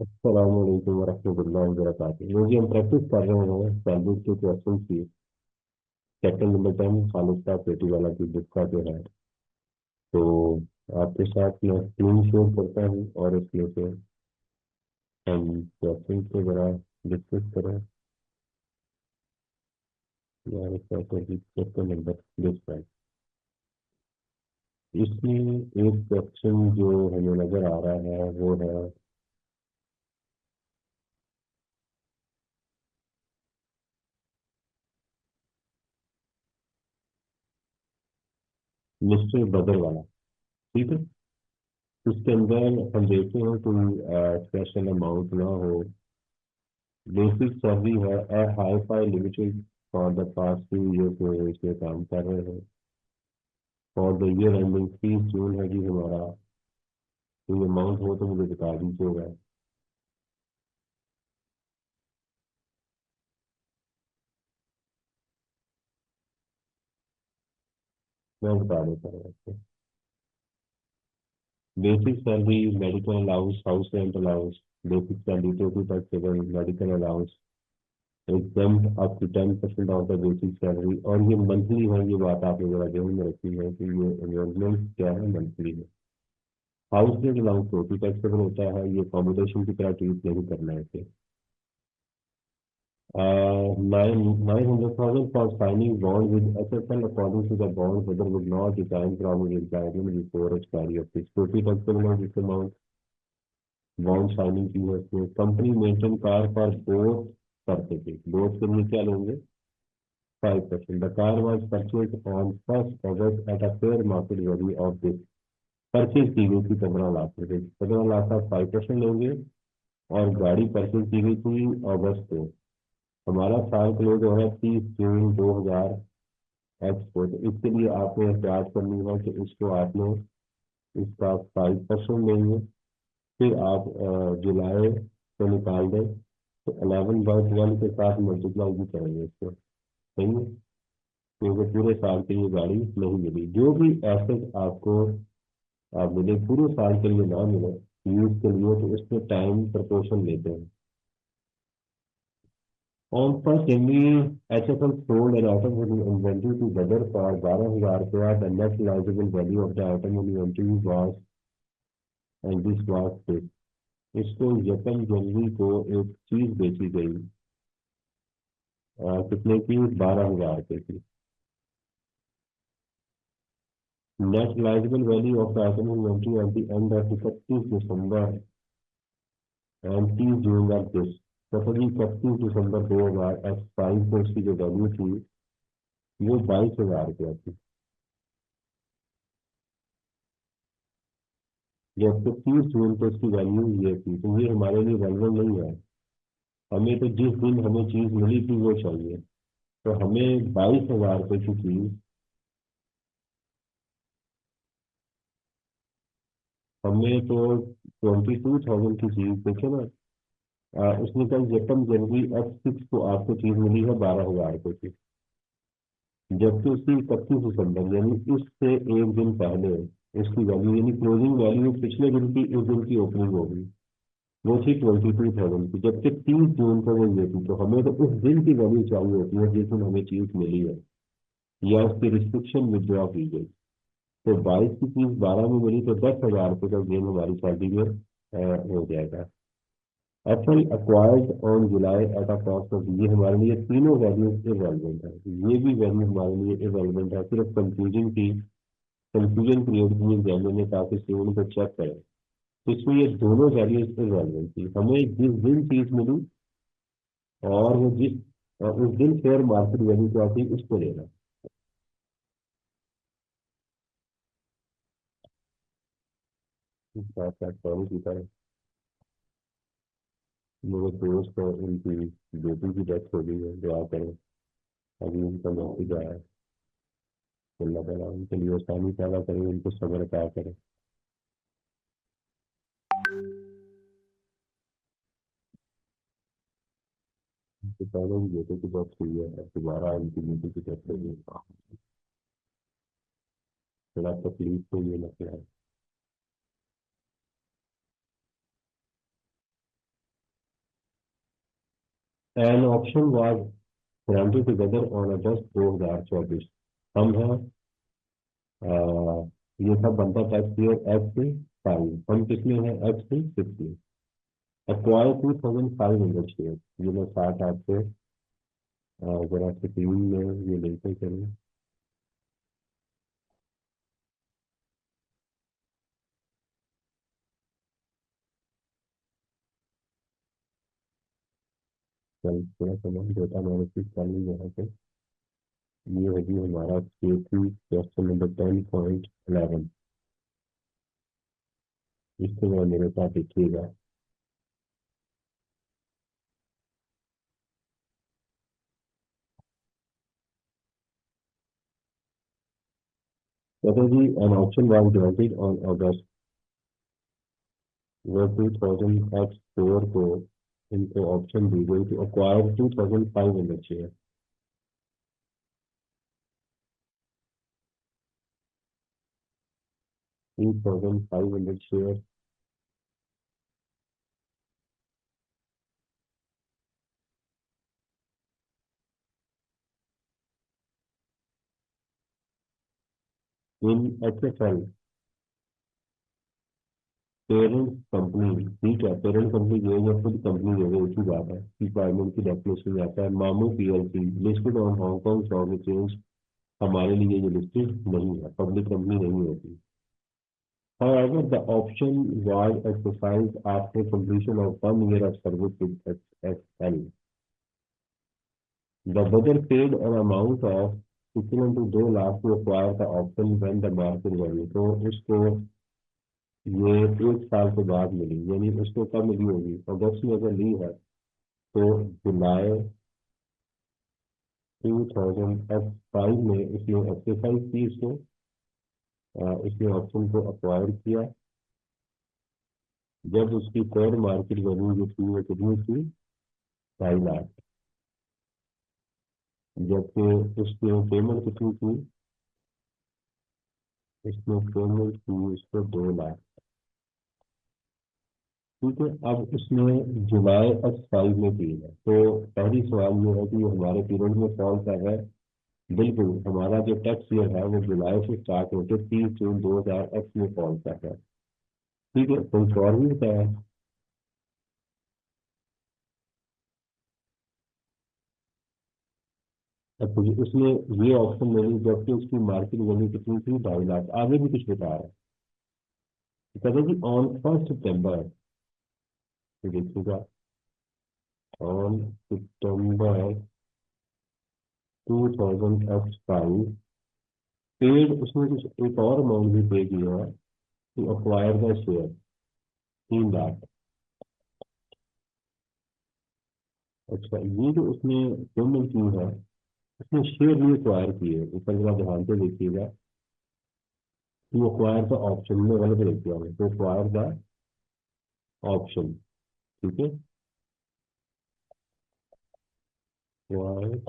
अस्सलामुअलैकुम वरहमतुल्लाहि वबरकातुहू। मुझे हम प्रैक्टिस कर रहे हैं सैलरी के क्वेश्चन की। चैप्टर नंबर 10 खालिद साहब पेटी वाला की बुक का जो है। तो आपके साथ मैं स्क्रीन शेयर करता हूँ और उसमें से हम क्वेश्चन को जरा डिस्कस करें। हमारे साथ अभी चैप्टर नंबर 10 है। इसमें एक क्वेश्चन जो हमें नजर आ रहा है वो है मिस्टर बदर वाला। ठीक है। उसके अंदर हम देखते हैं कोई स्पेशल अमाउंट ना हो। बेसिक सैलरी है a hi fi limited for the past 2 year से इसमें काम कर रहे हैं। और द ईयर एंडिंग 30 जून है जी हमारा। कोई अमाउंट हो तो मुझे बता दीजिएगा। मैं बता देता हूँ आपको। Basic salary, medical allowance, house rent allowance, basic salary, total taxable, medical allowance exempt up to 10% of the basic salary. और ये मंथली है, ये बात आपने जरा ध्यान में रखी है कि ये एनरोलमेंट क्या है, मंथली है। House rent allowance total taxable होता है, ये अकोमोडेशन की तरह ट्रीट नहीं करना है इसे। 900,000 for signing bond with SSL according to the bond whether would not decline from his employment before expiry of this 40% of this amount bond signing की है उसमें। Company maintain car for both करते थे, both के लिए क्या लेंगे 5%। The car was purchase on 1 August at a fair market value of this. Purchase की गई थी 15 लाख रुपए, 15 लाख का 5% लेंगे। और गाड़ी परचेज की गई थी अगस्त को। हमारा साल क्लोज हो रहा है 30 जून 2000 को। तो इसके लिए आपने एहतियात करनी है कि इसको आपने इसका 5% लेंगे। फिर आप जुलाई को निकाल दें तो 11/12 के साथ मल्टीप्लाई भी करेंगे इसको। सही है। क्योंकि पूरे साल के लिए गाड़ी नहीं मिली। जो भी एसेट आपको आप मिले पूरे साल के लिए ना मिले यूज के लिए, तो उसमें टाइम प्रपोर्शन लेते हैं। On first January, HFL sold an automotive inventory to Badr for 12,000 रुपया। The net realizable value of the automotive inventory was, and this was this। इसको यकम जनवरी को एक चीज बेची गई कितने की 12,000 रुपये की। Net realisable value of the automotive inventory at the end of 31 December and 30 June of this. तो जी 31 दिसंबर 2025 को इसकी जो वैल्यू थी वो 22,000 रुपया थी। जबकि 30 जून को इसकी वैल्यू ये थी। तो ये हमारे लिए रेलिवेंट नहीं है। हमें तो जिस दिन हमें चीज मिली थी वो चाहिए। तो हमें 22,000 रुपये की चीज, हमें तो 22,000 की चीज देखे ना। उसने कल यकम जनवरी F6 को आपको चीज मिली है 12,000 रुपये की। जबकि उसकी 31 दिसंबर यानी उससे एक दिन पहले उसकी वैल्यू यानी क्लोजिंग वैल्यू पिछले दिन की उस दिन की ओपनिंग होगी वो थी 22,000 की। जबकि 30 जून को वो ये थी। तो हमें तो उस दिन की वैल्यू चाहिए होती है जिस दिन हमें चीज मिली है या उसकी रिस्ट्रिक्शन विदड्रॉ की गई। तो 22 की चीज 12 में मिली तो 10,000 रुपये का गेन हमारी सैलरी में हो जाएगा। Apple acquired on July at a cost of, ये हमारे लिए तीनों वैल्यूज इररेलेवेंट है। ये भी वैल्यू हमारे लिए इररेलेवेंट है, सिर्फ कंफ्यूजन की कंफ्यूजन क्रिएट की एग्जामिनर ने ताकि स्टूडेंट को चेक करें। तो इसमें ये दोनों वैल्यूज इररेलेवेंट थी। हमें जिस दिन चीज मिली और वो जिस उस दिन फेयर मार्केट वैल्यू क्या थी उसको लेना। साथ साथ पानी पीता है। मेरे दोस्त और उनकी बेटी की डेथ हो गई है, दुआ करें। अभी उनका मैसेज आया है। अल्लाह ताला उनके लिए आसानी पैदा करे, उनको सब्र अता करे। उनके पहले भी बेटे की डेथ हुई है, अब दोबारा उनकी बेटी की डेथ हो गई है। बड़ा तकलीफ तो ये लगता है। N option was granted together on August 2024। हम हैं ये सब बनता टैक्स ईयर F5, हम कितने हैं F650। एक्वायर 2500 शेयर, ये मैं साथ आपसे जरा स्क्रीन में ये लेते चलिए। कल थोड़ा समय डेटा एनालिसिस कर ली यहाँ पे। ये होगी हमारा K3 क्वेश्चन नंबर 10.11। इसको जरा मेरे साथ देखिएगा। कहते जी an option was granted on August, वो 2000 X4 को इनको ऑप्शन दी गई to acquire 2500 share. 2500 share in HFL parent company. ठीक है, पेरेंट कंपनी जो है या खुद कंपनी जो है एक ही बात है, रिक्वायरमेंट की डेफिनेशन में आता है। मामू PLC listed on Hong Kong stock exchange, हमारे लिए ये लिस्टेड नहीं है, पब्लिक कंपनी नहीं होती। However, the option was exercised after completion of 1 year of service with HFL. The bidder paid an amount of equivalent to 2 lakh to acquire the option when the market value। तो उसको ये 1 साल के बाद मिली, यानी उसको कब मिली होगी, अगस्त में अगर ली है तो जुलाई 2005 में इसने एक्सरसाइज की, इसको इसने ऑप्शन को अक्वायर किया जब उसकी फेयर मार्केट वैल्यू जो थी वो कितनी थी, 2.5 लाख। जबकि उसने पेमेंट कितनी की, इसने पेमेंट की उसको 2 लाख। ठीक है, अब उसने जुलाई X5 में की है, तो पहली सवाल ये है कि ये हमारे पीरियड में फॉल कर रहा है। बिल्कुल, हमारा जो टैक्स ईयर है वो जुलाई से स्टार्ट होकर 30 जून 2000 में फॉल कर रहा है। ठीक है, कोई और भी बताया। अब उसने ये ऑप्शन ले ली जबकि उसकी मार्केट वैल्यू कितनी थी, 2.5 लाख। आगे भी कुछ बता रहा है, कहते हैं कि ऑन 1 सितंबर, देखिएगा, ऑन सितंबर 2005 पेड, उसने कुछ एक और अमाउंट भी पे किया है to acquire the share, 3 lakh. अच्छा, ये जो उसने पेमेंट की है, उसने शेयर भी अक्वायर किए, ऊपर जरा ध्यान से देखिएगा। टू अक्वायर द ऑप्शन में गलत लिख दिया है, टू अक्वायर द ऑप्शन। ठीक है, अक्वायर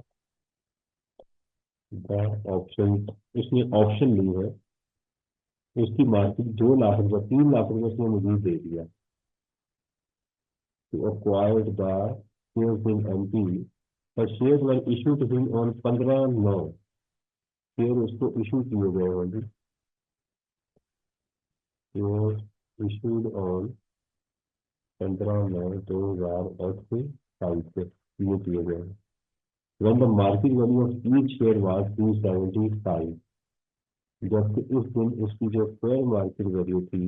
द ऑप्शन, उसने ऑप्शन ली है, उसकी मार्केट 2 लाख रुपये, 3 लाख रुपये उसने मुझे दे दिया to acquire the share in MP। पर share were issue to him on 15/9, share उसको इशू किए गए होंगे, शेयर इशूड ऑन 15/9/2005 से ये किए गए हैं। when the market value of each share was 275, जबकि उस दिन उसकी जो फेयर मार्केट वैल्यू थी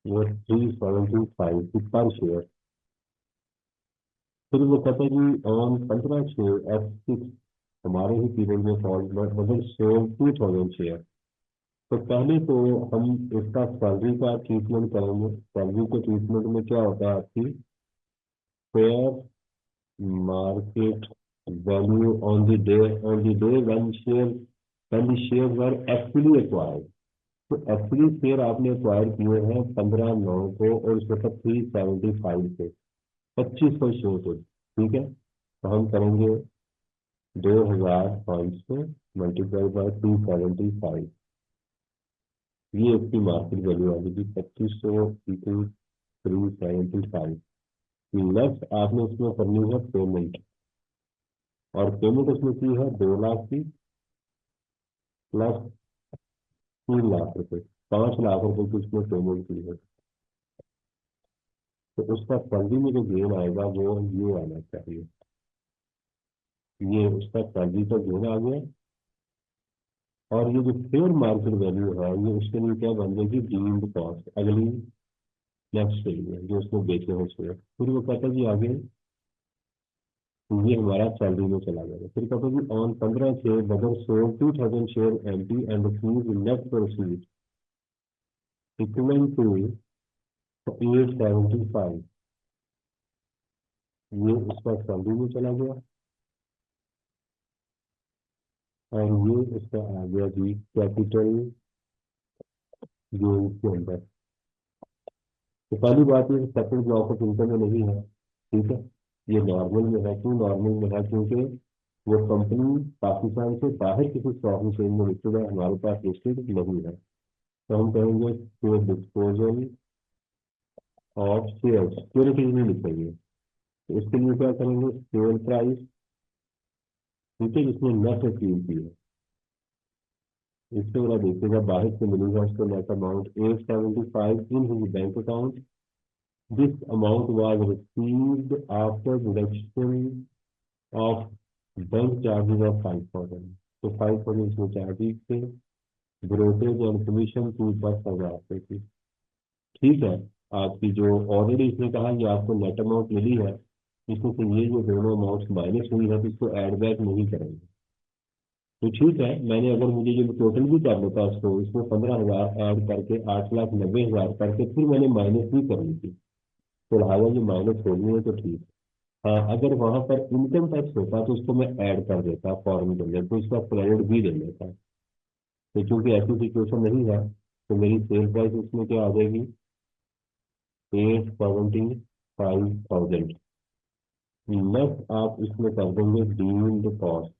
वो 375 थी पर शेयर। फिर वो कहते हैं कि ऑन 15/6 हमारे ही पीरियड में फॉल मतलब सोल्ड 2000 शेयर। तो पहले तो हम इसका सैलरी का ट्रीटमेंट करेंगे। सैलरी के ट्रीटमेंट में क्या होता है, आपकी fair market value on the day when the shares were actually acquired। तो एक्चुअली शेयर आपने एक्वायर किए हैं 15/9 को और उस वक्त 375 से 2500 शेयर थे। ठीक है, तो हम करेंगे 2500 मल्टीप्लाई बाय 275, ये इसकी मार्केट वैल्यू आ गई 2500 इंटू 375। नेक्स्ट आपने इसमें करनी है पेमेंट, और पेमेंट उसमें की है 2 लाख की, प्लस 3 लाख रुपए, 5 लाख रुपए की उसमें पेमेंट की है। तो उसका सैलरी में जो गेन आएगा वो ये आना चाहिए, ये उसका सैलरी का गेन आ गया। और ये जो फेयर मार्केट वैल्यू है ये उसके लिए क्या बन जाएगी, डीम्ड कॉस्ट, अगली नेक्स्ट के लिए जो उसको बेचे हैं शेयर। फिर वो कहता है जी आगे, ये हमारा सैलरी में चला जाएगा। फिर कहता है जी on 15/6 brother sold 2000 share MT and receive net proceed equivalent to 875, ये उसका सैलरी में चला गया। और ये उसका आ गया जी कैपिटल गेन के अंदर। तो पहली बात ये सेकंड ब्लॉक ऑफ इनकम में नहीं है, ठीक है। ये नॉर्मल में है, क्यों नॉर्मल में है, क्योंकि वो कंपनी पाकिस्तान से बाहर किसी स्टॉक एक्सचेंज में लिस्टेड है, हमारे पास लिस्टेड नहीं है। तो हम कहेंगे डिस्पोजल ऑफ शेयर, सिक्योरिटीज नहीं लिखेंगे। तो इसके लिए क्या करेंगे, सेल प्राइस, ठीक है, जिसमें नेट अचीव की है, इससे वाला देखिएगा बाहर से मिलेगा उसको net amount 875 in his bank account. This amount was received after deduction of bank charges of 5,000। तो 5,000 इसमें चार्जेस थे, ब्रोकरेज एंड कमीशन की 10,000 रुपये की। ठीक है, आपकी जो ऑलरेडी इसने कहा कि आपको नेट अमाउंट मिली है, इसमें से ये जो दोनों अमाउंट माइनस हुई है तो इसको ऐड बैक नहीं करेंगे। तो ठीक है, मैंने अगर मुझे जो टोटल भी कर लेता उसको, इसमें 15,000 ऐड करके 8,90,000 करके फिर मैंने माइनस भी कर ली थी, तो लिहाजा जो माइनस हो गई है तो ठीक है। हाँ, अगर वहां पर इनकम टैक्स होता तो उसको मैं ऐड कर देता फॉर्म के अंदर, तो इसका क्रेडिट भी दे देता। तो चूंकि ऐसी सिचुएशन नहीं है, तो मेरी सेल प्राइस इसमें क्या आ जाएगी, 875,000। नेक्स्ट आप इसमें कर देंगे डीम्ड कॉस्ट,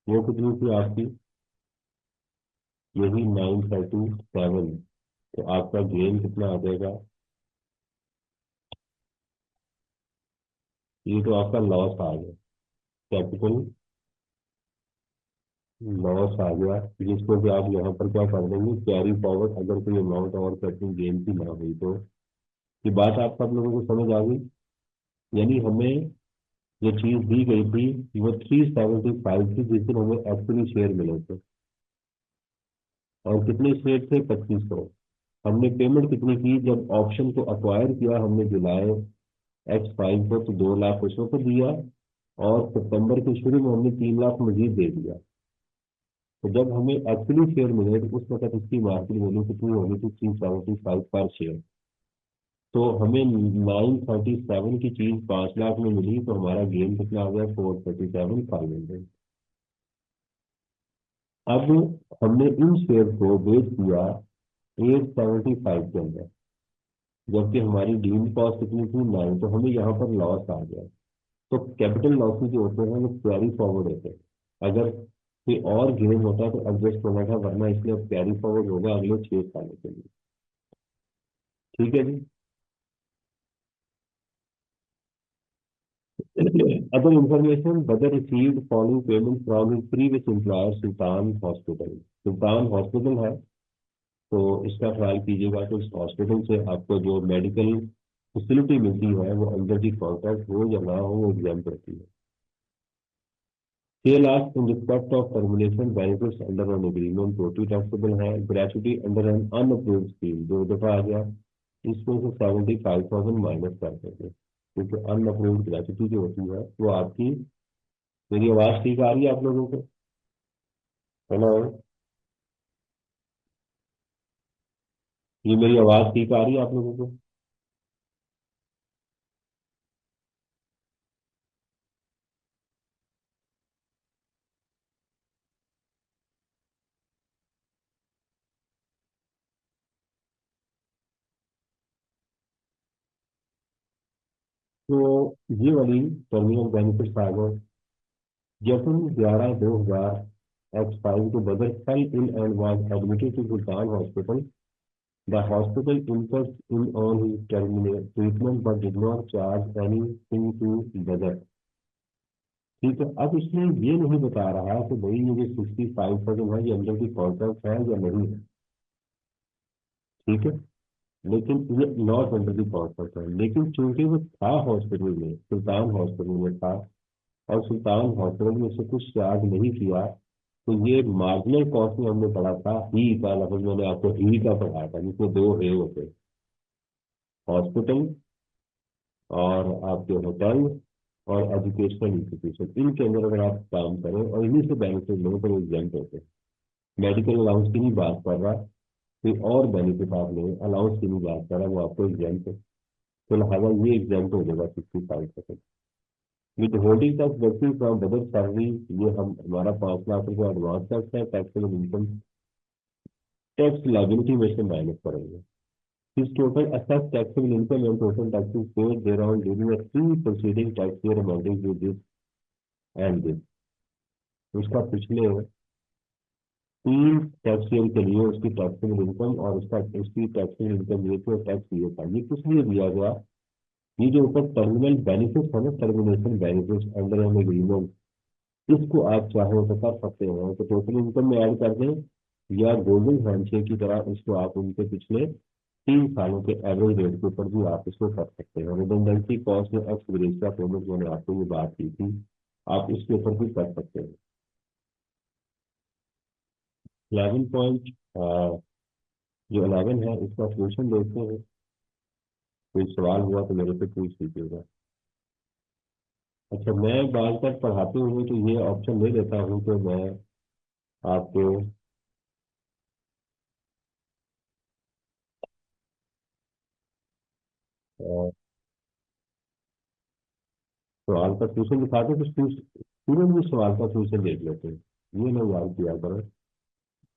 वो कितनी थी आपकी, यही 937। तो आपका गेन कितना आ जाएगा, ये तो आपका लॉस आ गया, कैपिटल लॉस आ गया, जिसको कि आप यहाँ पर क्या कर देंगे, कैरी फॉरवर्ड, अगर कोई अमाउंट और कैपिटल गेन की ना हुई तो। ये बात आप सब लोगों को समझ आ गई। यानी हमें जो चीज दी गई थी वो 375 थी, जिस दिन हमें एक्चुअली शेयर मिले थे, और कितने शेयर थे, 2500। हमने पेमेंट कितनी की, जब ऑप्शन को अक्वायर किया हमने जुलाई X5 को, तो 2 लाख उसको तो दिया, और सितंबर के शुरू में हमने 3 लाख मजीद दे दिया। तो जब हमें एक्चुअली शेयर मिले तो उस वक्त इसकी मार्केट वैल्यू कितनी होगी थी, 375 पर शेयर। तो हमें 937 की चीज 5 लाख में मिली, तो हमारा गेन कितना आ गया, 437,500। अब हमने इन शेयर को बेच दिया 875 के अंदर, जबकि हमारी डीम्ड कॉस्ट कितनी थी, 9, तो हमें यहाँ पर लॉस आ गया। तो कैपिटल लॉसेज जो होते हैं वो कैरी फॉरवर्ड होते हैं, अगर कोई और गेन होता तो एडजस्ट होना था, वरना इसलिए अब कैरी फॉरवर्ड होगा अगले 6 सालों के लिए। ठीक है जी। Other information, whether received following payment from his previous employer Sultan hospital. Sultan hospital है, तो इसका ख्याल कीजिएगा कि उस हॉस्पिटल से आपको जो मेडिकल फैसिलिटी मिलती है वो अंडर दी कॉन्ट्रैक्ट हो या ना हो, वो एग्जाम करती है। 6 lakh in respect of termination benefits under an agreement, totally taxable है। Gratuity under an unapproved scheme 2 दफा आ गया, इसमें से 75,000 माइनस कर देंगे, क्योंकि अनअप्रूव्ड ग्रेचुटी जो होती है वो आपकी। मेरी आवाज ठीक आ रही है आप लोगों को, हेलो, ये मेरी आवाज ठीक आ रही है आप लोगों को। तो ये वाली टर्मिनल बेनिफिट्स आ गए। जब हम 11/2000 X5 के बदल fell in and was admitted to Sultan hospital, the hospital interest in on his terminate treatment but did not charge anything to budget. ठीक है, अब इसमें ये नहीं बता रहा है कि भाई ये जो 65,000 है ये अंडर की कॉन्ट्रैक्ट है या नहीं है। ठीक है, लेकिन ये नॉट अंडर दी कॉन्ट्रैक्ट है, लेकिन चूंकि वो था हॉस्पिटल में, सुल्तान हॉस्पिटल में था, और सुल्तान हॉस्पिटल में से कुछ चार्ज नहीं किया, तो ये मार्जिनल कॉस्ट में हमने पढ़ा था ही का लफ्ज, मैंने आपको ही का पढ़ाया था जिसमें दो हे होते, हॉस्पिटल और आपके होटल और एजुकेशनल इंस्टीट्यूशन, इनके अंदर अगर आप काम करें और इन्हीं से बेनिफिट लें तो वो एग्जाम्प्ट होते हैं। मेडिकल अलाउंस की नहीं बात कर रहा, कोई और बेनिफिट आप लें, अलाउंस की नहीं बात कर रहा, वो आपको एग्जाम्प्ट है। तो लिहाजा ये एग्जाम्प्ट हो जाएगा 65%। With holding tax working from budget salary, ये हम हमारा 5 लाख रुपए एडवांस टैक्स है, टैक्सेबल इनकम टैक्स लाइबिलिटी में से माइनस करेंगे। His total assessed taxable income and total taxes paid thereon during the three preceding tax year amounting to this and this। उसका पिछले 3 टैक्स ईयर के लिए उसकी टैक्सेबल इनकम और उसकी टैक्सेबल इनकम ये थी और टैक्स ये था, ये किस लिए दिया गया। ये जो ऊपर टर्मिनल बेनिफिट है ना, termination benefit under an agreement, इसको आप चाहो तो कर सकते हो, तो टोटल इनकम में ऐड कर दें, या गोल्डन हैंडशेक की तरह उसको आप उनके पिछले 3 सालों के एवरेज रेट के ऊपर भी आप इसको कर सकते हैं। रिडंडेंसी कॉस्ट में एक्स ग्रेशिया पेमेंट, मैंने आपको ये बात की थी, आप इसके ऊपर भी कर सकते हैं। 11 पॉइंट जो 11 है इसका सोल्यूशन देखते हैं। कोई सवाल हुआ तो मेरे से पूछ लीजिएगा। अच्छा, मैं बार बार पढ़ाते हुए तो ये ऑप्शन ले लेता हूँ तो मैं आपको अ, सवाल का सोल्यूशन दिखाते हैं, तो तुरंत भी सवाल का सोल्यूशन देख लेते हैं। ये मैं याद किया करो,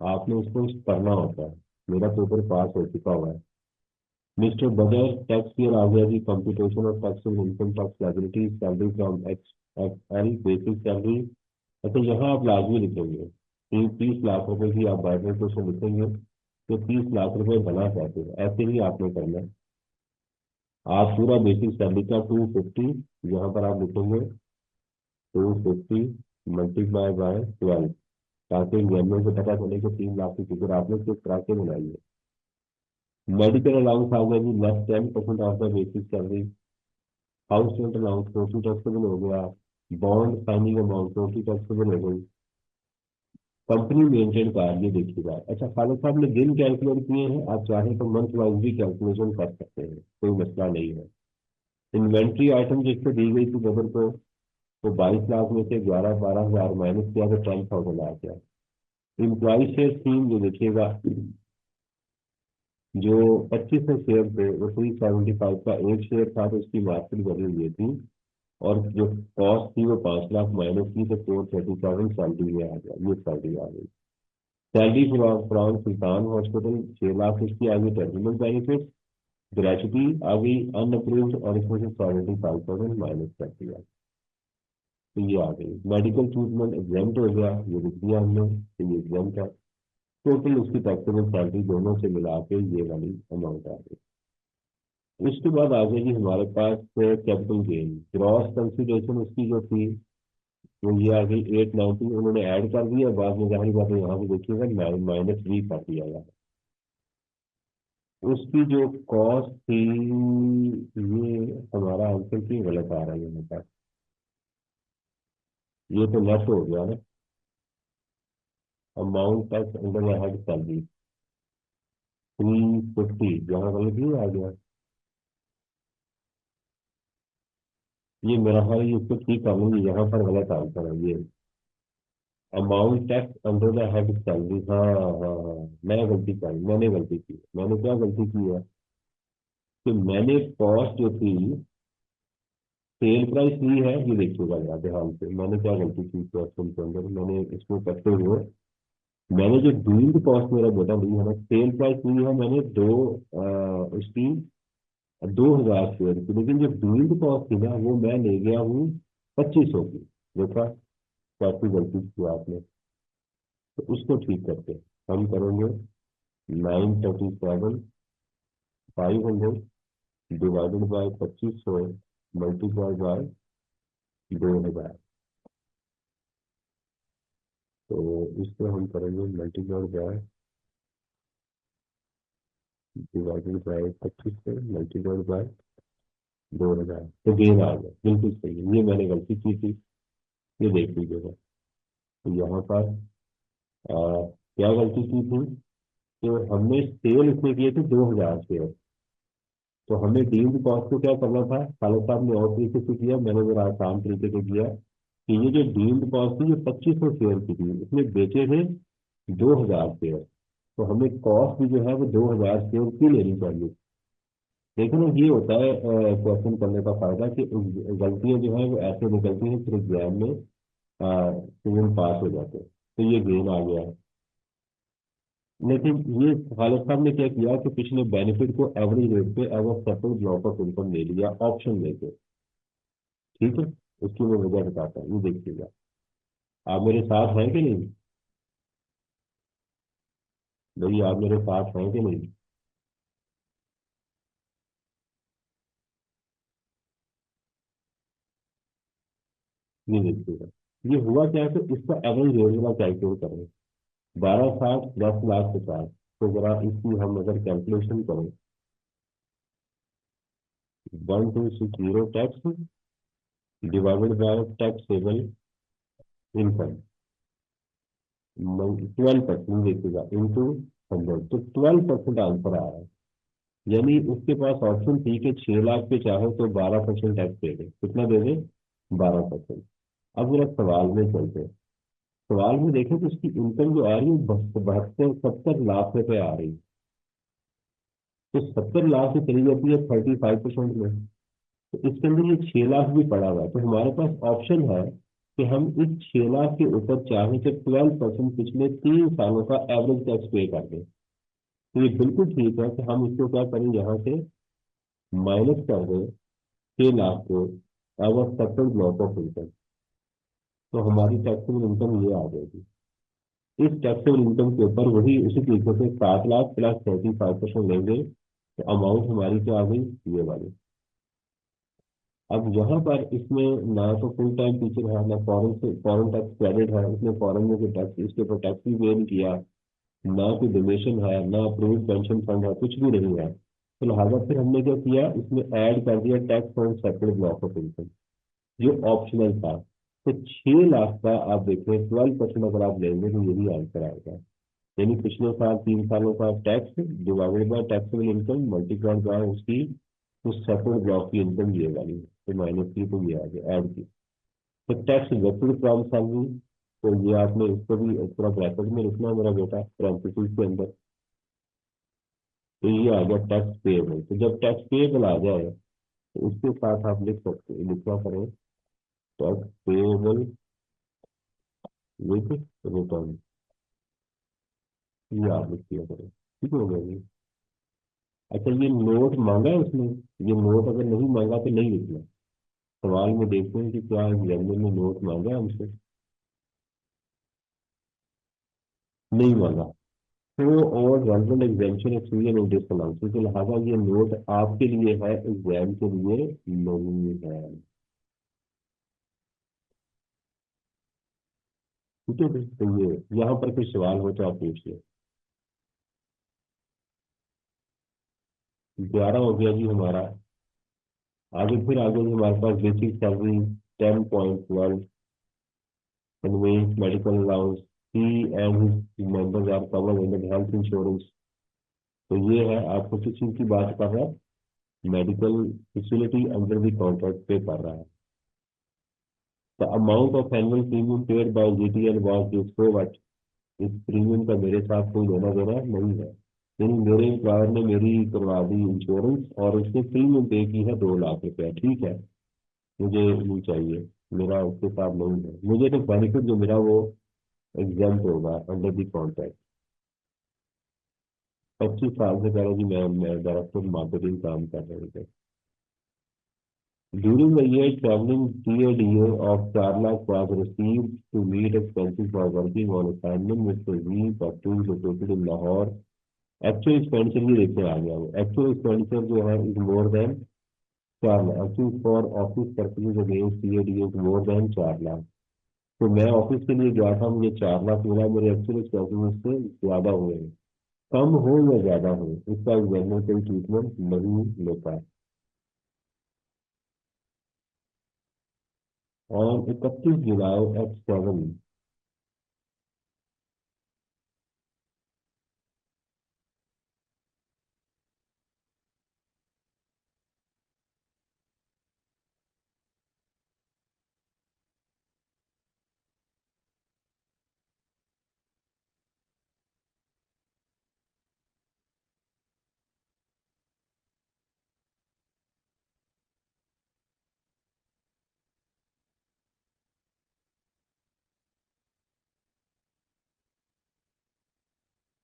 आपने इसको करना होता है। मेरा पेपर पास हो चुका हुआ है। मिस्टर बजाज टैक्स ईयर आ गया जी, computation of taxable income tax liability salary from X L basic salary. अच्छा, यहाँ आप लाजमी लिखेंगे 30 लाख रुपए की आप बाइबल क्वेश्चन लिखेंगे, तो 30 लाख रुपए बना चाहते हैं, ऐसे ही आपने करना है। आप पूरा बेसिक सैलरी का 250 यहाँ पर आप लिखेंगे, 250 मल्टीप्लाई बाय 12, ताकि एग्जामिनर को पता चले कि 3 लाख की फिगर आपने किस तरह से बनाई है। मेडिकल अलाउंस आ गया जी, less 10% of the basic salary. House rent allowance 40 taxable हो गया। बॉन्ड साइनिंग अमाउंट 40 टैक्सेबल हो गई। कंपनी मेंटेन कार, ये देखिएगा। अच्छा, खालिद साहब ने दिन कैलकुलेट किए हैं, आप चाहें तो मंथ वाइज भी कैलकुलेशन कर सकते हैं, कोई मसला नहीं है। इन्वेंट्री आइटम जिसको दी गई थी बदल को, तो 22 लाख में से 11-12 हज़ार माइनस किया तो 10,000 आ गया। एम्प्लॉय शेयर स्कीम जो देखिएगा, जो 25 शेयर थे वो 375 का एक शेयर था, तो उसकी मार्केट वैल्यू ये थी, और जो कॉस्ट थी वो 5 लाख माइनस की, तो 437 सैलरी में आ गया, ये सैलरी आ गई। Salary from Sultan hospital 6 lakh इसकी आ गई, टर्मिनल बेनिफिट ग्रेचुटी आ गई अनअप्रूव्ड, और इसमें से 75,000 माइनस कर दिया, तो ये आ गई। मेडिकल ट्रीटमेंट एग्जाम्प्ट हो गया, ये लिख दिया हमने, तो ये एग्जाम्प्ट है। टोटल उसकी टैक्सेबल सैलरी दोनों से मिला के ये वाली अमाउंट आ गई। उसके बाद आ जाएगी हमारे पास कैपिटल गेन। ग्रॉस कंसिडरेशन उसकी जो थी वो ये आ गई 890, उन्होंने ऐड कर दिया, बाद में जाहिर बात है यहाँ पे देखिएगा -3 कर दिया गया। उसकी जो कॉस्ट थी, ये हमारा आंसर क्यों गलत आ रहा है यहाँ पर, ये तो लेस हो गया ना। Amount tax under head salary 350, यहाँ गलत नहीं आ गया। ये मेरा ख्याल है ये इसको ठीक कर लूंगी, यहाँ पर गलत आंसर है ये। Amount tax under the head salary, हाँ हाँ हाँ, मैंने गलती की। मैंने क्या गलती की है कि मैंने कॉस्ट जो थी सेल प्राइस ली है, ये देखिएगा यार ध्यान से, मैंने क्या गलती की क्वेश्चन के अंदर, मैंने इसको करते हुए मैंने जो डील्ड कॉस्ट मेरा बेटा ली है ना, सेल प्राइस ली है मैंने उसकी 2,000 शेयर की, लेकिन जो डील्ड कॉस्ट थी ना वो मैं ले गया हूँ 2500 की। देखा काफी गलती की आपने, तो उसको ठीक करते हैं। हम करेंगे 937 500 डिवाइडेड बाय 2500 मल्टीप्लाई बाय 2000। तो इसको हम करेंगे multiply by divided by 2500 multiply by 2000, तो गेन आ गया। बिल्कुल सही है, ये मैंने गलती की थी, ये देख लीजिएगा। तो यहाँ पर क्या गलती की थी, तो हमने सेल इसमें किए थे 2000 शेयर। तो हमें डीम्ड कॉस्ट को क्या करना था, खालिद साहब ने और तरीके से किया, मैंने मेरा आसान तरीके से किया कि ये जो डीम्ड कॉस्ट थी, ये 2500 शेयर की थी, इसमें बेचे थे 2000 शेयर। तो हमें कॉस्ट भी जो है वो 2000 शेयर की लेनी चाहिए। देखो ना, ये होता है क्वेश्चन करने का फायदा कि गलतियां जो है वो ऐसे निकलती हैं, फिर एग्जाम में स्टूडेंट पास हो जाते हैं। तो ये गेन आ गया। लेकिन ये खालिद साहब ने क्या किया कि पिछले बेनिफिट को एवरेज रेट पे एवं सेपरेट ब्लॉक ऑफ इनकम ले लिया ऑप्शन लेके। ठीक है, उसकी मैं वजह बताता हूँ, ये देखिएगा। आप मेरे साथ हैं कि नहीं? भाई आप मेरे साथ हैं कि नहीं? ये देखिएगा, ये हुआ क्या है, तो इसका एवरेज रेट वाला कैलकुलेट करें। 1260 10 लाख 50। तो जरा इसकी हम अगर कैलकुलेशन करें, 1260 tax divided by taxable income 12% देखिएगा इंटू 100, तो 12% आंसर आ रहा है। यानी उसके पास ऑप्शन थी कि 6 लाख पे चाहो तो 12% टैक्स दे दे। कितना दे दे? 12%। अब जरा सवाल में चलते हैं। सवाल में देखें तो उसकी इनकम जो आ रही है 72 70 लाख रुपए आ रही है। तो 70 लाख से चली जाती है 35% में। तो इसके अंदर ये 6 लाख भी पड़ा हुआ है, तो हमारे पास ऑप्शन है कि हम इस 6 लाख के ऊपर चाहें तो 12% पिछले 3 सालों का एवरेज टैक्स पे कर दें। तो ये बिल्कुल ठीक है कि हम इसको क्या करें, यहाँ से माइनस कर दें 6 लाख को एवं सेपरेट ब्लॉक ऑफ इनकम। तो हमारी टैक्सेबल इनकम ये आ जाएगी। इस टैक्सेबल इनकम के ऊपर वही उसी तरीके से 7 लाख प्लस 35% लेंगे, तो अमाउंट हमारी क्या आ गई, ये वाली। अब यहाँ पर इसमें ना तो फुल टाइम टीचर है, ना फॉरेन से फॉरेन टैक्स क्रेडिट है, उसने फॉरेन में कोई टैक्स इसके ऊपर टैक्स भी पे नहीं किया, ना कोई डोनेशन है, ना अप्रूव्ड पेंशन फंड है, कुछ भी नहीं है। तो लिहाजा फिर हमने क्या किया, इसमें ऐड कर दिया tax on separate block of income, जो ऑप्शनल था। तो 6 लाख का आप देखें 12% अगर आप लेंगे तो यही आंसर आएगा। यानी पिछले साल 3 सालों का tax divided by taxable income multiplied by उसकी उस सेपरेट ब्लॉक की इनकम ये वाली है। तो माइनस की तो ये आ गया ऐड की। तो टैक्स डिडक्टेड फ्रॉम सैलरी, तो ये आपने इसको भी पूरा ब्रैकेट में लिखना है मेरा बेटा, पैरेंथेसिस के अंदर। तो ये आ गया टैक्स पेएबल। तो जब टैक्स पेएबल आ जाए तो उसके साथ आप लिख सकते हैं, लिखना करें टैक्स पेएबल विद रिटर्न। ये आप लिख दिया करें, ठीक हो गया जी। अच्छा, ये नोट मांगा है उसने? ये नोट अगर नहीं मांगा तो नहीं लिखना। सवाल में देखते हैं कि क्या एग्जामिनर ने नोट मांगा है हमसे। नहीं मांगा। तो और general examination experience notice announce, तो लिहाजा ये नोट आपके लिए है, एग्जाम के लिए नहीं है। ठीक है, तो ये यहाँ पर कोई सवाल हो तो आप पूछिए। 11 हो गया जी हमारा। आगे जी हमारे पास basic salary 10.12, conveyance medical allowance, he and his members are covered under health insurance। तो ये है, आपको किस चीज की बात कर रहा है, medical facility under the contract पे कर रहा है। The amount of annual premium paid by GTL was this, so what. इस प्रीमियम का मेरे साथ कोई लेना देना नहीं है। यानी मेरे एम्प्लॉयर ने मेरी करवा दी इंश्योरेंस और उसने प्रीमियम पे की है 2 लाख रुपया, ठीक है, मुझे नहीं चाहिए, मेरा उसके साथ नहीं है। मुझे तो बेनिफिट जो मेरा वो एग्जाम होगा अंडर द कॉन्ट्रैक्ट। 25 साल से पहले जी मैं डायरेक्टर मार्केटिंग काम कर रहे थे। During the year travelling TADA of 4 lakh was received to meet expenses for working on assignment with the V factory located in Lahore actual expenditure ये देखिए आ गया, वो एक्चुअल एक्सपेंडिचर जो है is more than 4 lakh, actual for office purposes against CAD is more than 4 lakh. तो मैं office के लिए गया था, मुझे 4 लाख मिला, मेरे एक्चुअल एक्सपेंसेस से ज्यादा हुए हैं। कम हो या ज्यादा हो, इसका एग्जामिनर कोई ट्रीटमेंट नहीं लेता है। और 31 जुलाई F7।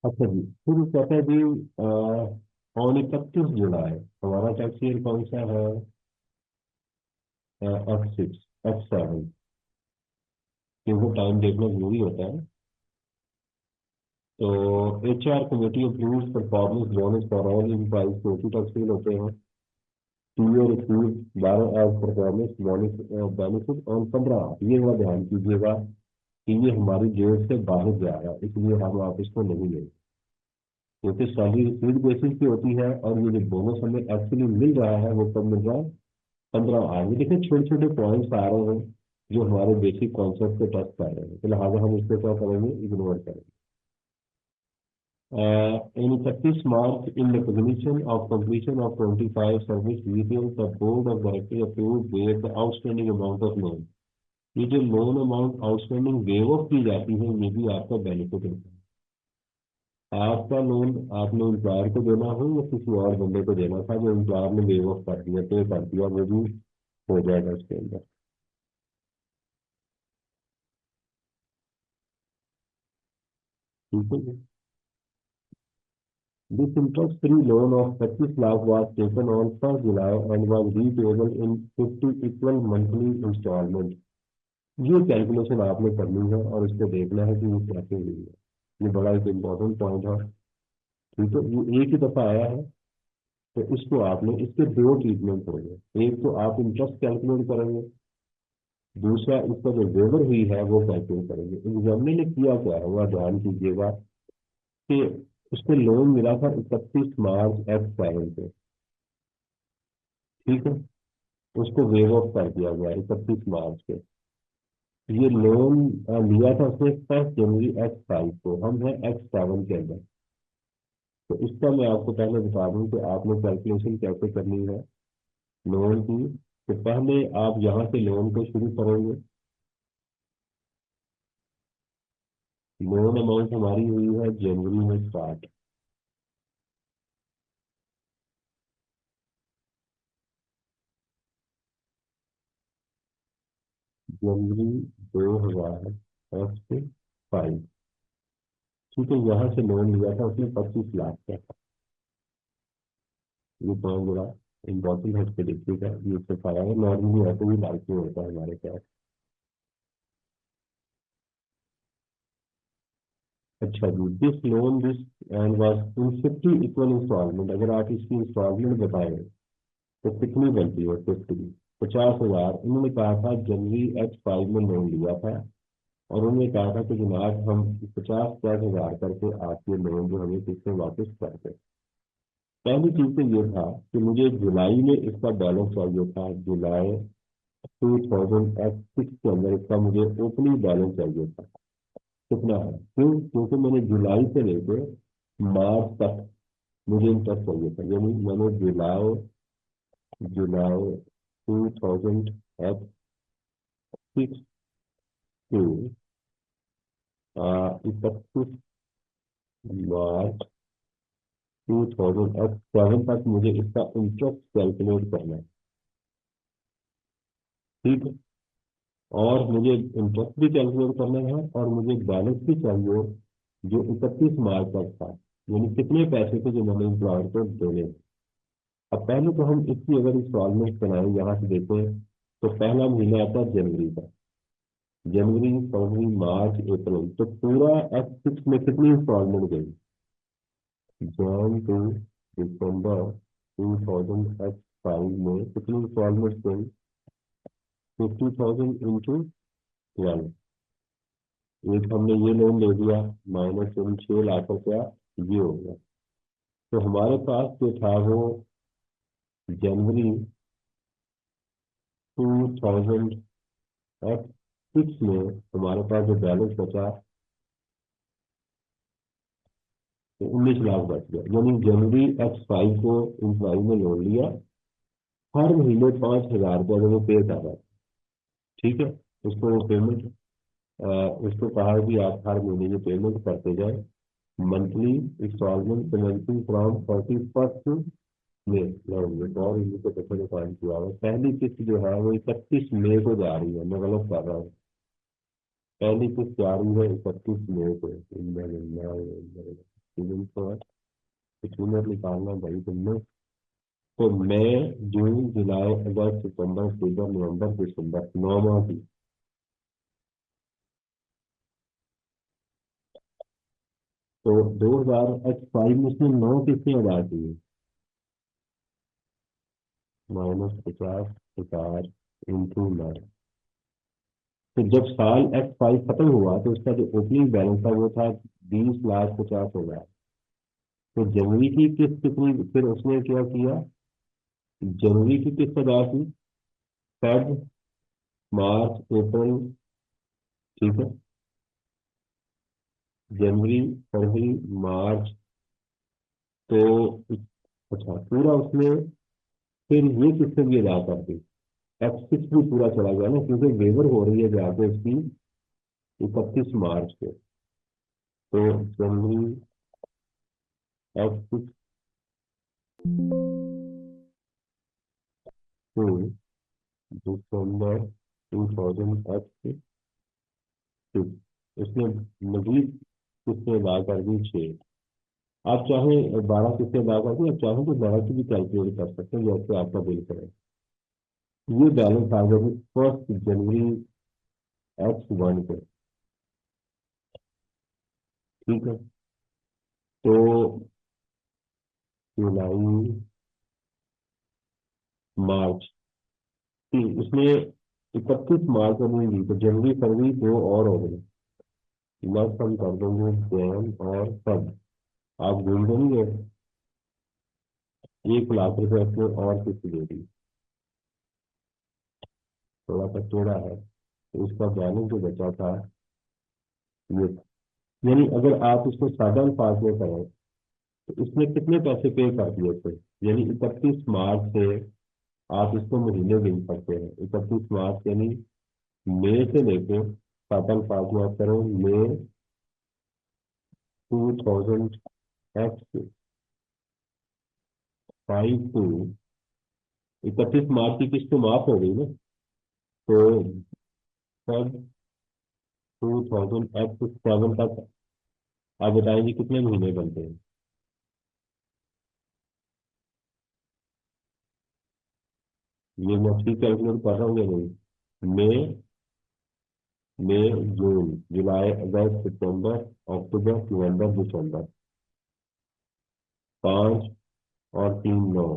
अच्छा जी, फिर कहता है जी ऑन 31 जुलाई हमारा टैक्स ईयर कौन सा है? F6 F7, क्योंकि टाइम देखना जरूरी होता है। तो HR committee approves performance bonus for all employees को उसी टैक्स फेल होते हैं। TO receive 12 as performance bonus benefit on 15। ये वाला ध्यान कीजिएगा कि ये हमारी जेब से बाहर जा रहा है, इसलिए हम आप इसको नहीं लेंगे, क्योंकि सैलरी रिसीव बेसिस पे होती है, और ये जो बोनस हमें एक्चुअली मिल रहा है वो कब मिल रहा है? 15 आगे देखिए छोटे छोटे पॉइंट्स आ रहे हैं जो हमारे बेसिक कॉन्सेप्ट पे टच कर रहे हैं, तो लिहाजा हम इसको क्या करेंगे? इग्नोर करेंगे। In 31 March, in recognition of completion of 25 service details, the Board of Directors approved waive the outstanding amount of loan। ये जो loan amount outstanding wave of की जाती है, ये भी आपका बेनिफिट होता है। आपका लोन आपने एम्प्लॉयर को देना हो या किसी और बंदे को देना था, जो एम्प्लॉयर ने वेव ऑफ कर दिया, पे कर दिया, वो भी हो जाएगा उसके अंदर। ठीक है जी। This interest-free loan of 25 lakh was taken on 1st July and was repayable in 50 equal monthly installment। ये कैलकुलेशन आपने करनी है और इसको देखना है कि ये कैसे हुई है। ये बड़ा एक इम्पोर्टेंट पॉइंट है। ठीक है, ये एक ही दफा आया है, तो इसको आपने, इसके दो ट्रीटमेंट होंगे। एक तो आप इंटरेस्ट कैलकुलेट करेंगे, दूसरा इसका जो वेवर हुई है वो कैलकुलेट करेंगे। एग्जामिनर ने किया क्या है वह ध्यान कीजिएगा कि उसको लोन मिला था 31 मार्च F7 पे। ठीक है, उसको वेव ऑफ कर दिया गया 31 मार्च पे। ये लोन लिया था उसने 1 जनवरी F5 को, हम हैं F7 के अंदर। तो इसका मैं आपको पहले बता दूं कि आपने कैलकुलेशन कैसे करनी है लोन की। तो पहले आप यहाँ से लोन को शुरू करेंगे। लोन अमाउंट हमारी हुई है जनवरी में स्टार्ट। जनवरी 2005। ठीक है, यहाँ से लोन लिया था उसने 25 लाख का। ये पॉइंट बड़ा इम्पोर्टेंट है, इसको देखिएगा, ये सिखाया है नॉर्मली ऐसे भी लाइफ में होता है हमारे पास। अच्छा जी, this loan this and was in 50 equal instalment. अगर आप इसकी इंस्टॉलमेंट बताएं तो कितनी बनती है? 50, 50,000। उन्होंने कहा था जनवरी H5 में लोन लिया था, और उन्होंने कहा था कि जनाब हम 50 हजार करके आपके लोन जो हमें किससे वापस कर दें। पहली चीज तो ये था कि मुझे जुलाई में इसका बैलेंस चाहिए था। जुलाई 2006 के अंदर इसका मुझे ओपनिंग बैलेंस चाहिए था। कितना है? क्यों? क्योंकि मैंने जुलाई से लेकर मार्च तक मुझे इंटरेस्ट चाहिए था, यानी मैंने जुलाई जुलाई 2006 टू 31 मार्च 2007 तक मुझे इसका इंटरेस्ट कैलकुलेट करना है। ठीक है, और मुझे इंटरेस्ट भी कैलकुलेट करना है, और मुझे बैलेंस भी चाहिए जो 31 मार्च तक था, यानी कितने पैसे थे जो मैंने एम्प्लॉयर को देने थे। अब पहले तो हम इसकी अगर इंस्टॉलमेंट बनाए यहाँ से देखें, तो पहला महीना आता है जनवरी का। जनवरी, फरवरी, मार्च, अप्रैल, तो पूरा F6 में कितनी इंस्टॉलमेंट गई? जैन टू दिसंबर 2005 में कितनी इंस्टॉलमेंट गई? 50,000 इंटू 12। एक हमने ये लोन ले लिया, माइनस इन 6 लाख रुपया, ये हो गया। तो हमारे पास जो था वो जनवरी 2006 में हमारे पास जो बैलेंस बचा तो 19 लाख बच गया। यानी जनवरी X5 को एम्प्लॉय ने लोन लिया, हर महीने 5,000 रुपया जब वो पे कर रहा है, ठीक है। उसको वो पेमेंट, उसको कहा कि आप हर महीने की पेमेंट करते जाए, मंथली इंस्टॉलमेंट कमेंसिंग फ्रॉम 31 मई। और इनको पैसे का काम किया हुआ, पहली किस्त जो है वो 31 मई को जा रही है, मैं गलत कर रहा हूँ। पहली किस्त जा रही है 31 मई को। सितंबर निकालना भाई तुमने। तो मई, जून, जुलाई, अगस्त, सितंबर, अक्टूबर, नवंबर, दिसंबर, 9 माह की। तो 2005 में उसने 9 किस्तें अदा की हैं। -50,000 इंटू 9। तो जब साल X5 खत्म हुआ तो उसका जो ओपनिंग बैलेंस था वो था 20,50,000। तो जनवरी की किस्त कितनी, फिर उसने क्या किया, जनवरी की किस्त अदा की, फेब, मार्च, अप्रैल, ठीक है, जनवरी, फरवरी, मार्च। तो अच्छा, पूरा उसने फिर ये किस्तें भी अदा कर दी। X6 भी पूरा चला गया ना, क्योंकि वेवर हो रही है जाके उसकी 31 मार्च को। तो जनवरी, X6 टू दिसंबर 2006, उसने मजीद किस्तें अदा कर दी 6। आप चाहें 12 किस्तें अदा कर दी, आप चाहें तो 12 की भी कैलकुलेट कर सकते हैं, जैसे आपका बिल करें। ये बैलेंस आ गया 1 जनवरी X1 को, ठीक है। तो जुलाई, मार्च, उसने 31 मार्च को नहीं दी, तो जनवरी, फरवरी दो और हो गए। नेक्स्ट हम कर देंगे जैन और फब। आप भूल देंगे, 1 लाख रुपए उसने और किस्त दे दी। थोड़ा सा टेढ़ा है, तो उसका बैलेंस जो बचा था ये था। यानी अगर आप इसको सादा अल्फाज में करें तो इसने कितने पैसे पे कर दिए थे। यानी 31 मार्च से आप इसको महीने गिन सकते हैं। 31 मार्च यानी मई से लेके, सादा अल्फाज में आप करें, मई 2005 टू 31 मार्च की किस्त तो माफ हो गई ना। तो सब 2007 तक आप बताएंगे कितने महीने बनते हैं। ये मैं ठीक कैलकुलेट कर रहा हूँ या नहीं? मई, मई, जून, जुलाई, अगस्त, सितंबर, अक्टूबर, नवंबर, दिसंबर, 5 और 3 9,